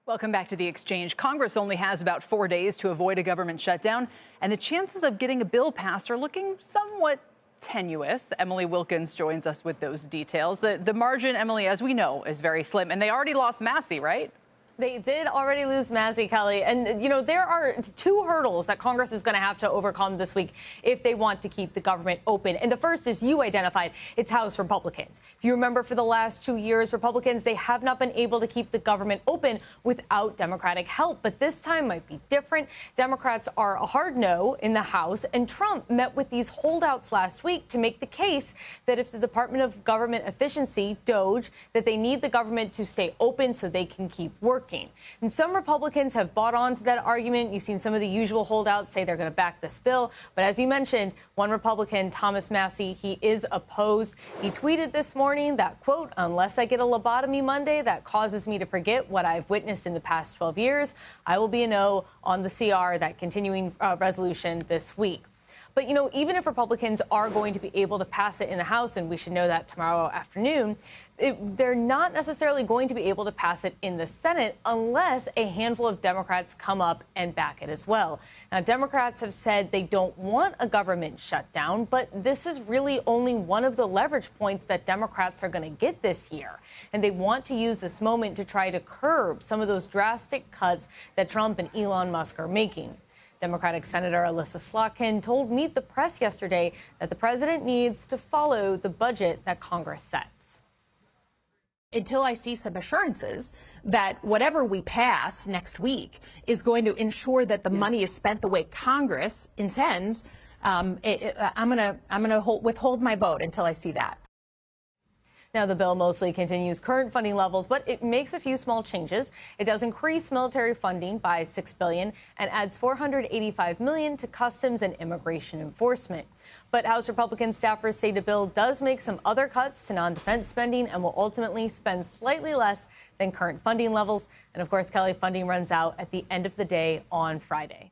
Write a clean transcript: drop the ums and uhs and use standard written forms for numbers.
Welcome back to The Exchange. Congress only has about 4 days to avoid a government shutdown, and the chances of getting a bill passed are looking somewhat tenuous. Emily Wilkins joins us with those details. The margin, Emily, as we know, is very slim, and they already lost Massey, right? They did already lose Massey, Kelly. And, you know, there are two hurdles that Congress is going to have to overcome this week if they want to keep the government open. And the first is you identified. It's House Republicans. If you remember, for the last 2 years, Republicans, they have not been able to keep the government open without Democratic help. But this time might be different. Democrats are a hard no in the House. And Trump met with these holdouts last week to make the case that if the Department of Government Efficiency, DOGE, that they need the government to stay open so they can keep working. And some Republicans have bought on to that argument. You've seen some of the usual holdouts say they're going to back this bill. But as you mentioned, one Republican, Thomas Massey, he is opposed. He tweeted this morning that, quote, "Unless I get a lobotomy Monday that causes me to forget what I've witnessed in the past 12 years, I will be a no on the CR, that continuing resolution this week." But, you know, even if Republicans are going to be able to pass it in the House, and we should know that tomorrow afternoon, they're not necessarily going to be able to pass it in the Senate unless a handful of Democrats come up and back it as well. Now, Democrats have said they don't want a government shutdown, but this is really only one of the leverage points that Democrats are going to get this year. And they want to use this moment to try to curb some of those drastic cuts that Trump and Elon Musk are making. Democratic Senator Alyssa Slotkin told Meet the Press yesterday that the president needs to follow the budget that Congress sets. Until I see some assurances that whatever we pass next week is going to ensure that the money is spent the way Congress intends, I'm going to withhold my vote until I see that. Now, the bill mostly continues current funding levels, but it makes a few small changes. It does increase military funding by $6 billion and adds $485 million to customs and immigration enforcement. But House Republican staffers say the bill does make some other cuts to non-defense spending and will ultimately spend slightly less than current funding levels. And of course, Kelly, funding runs out at the end of the day on Friday.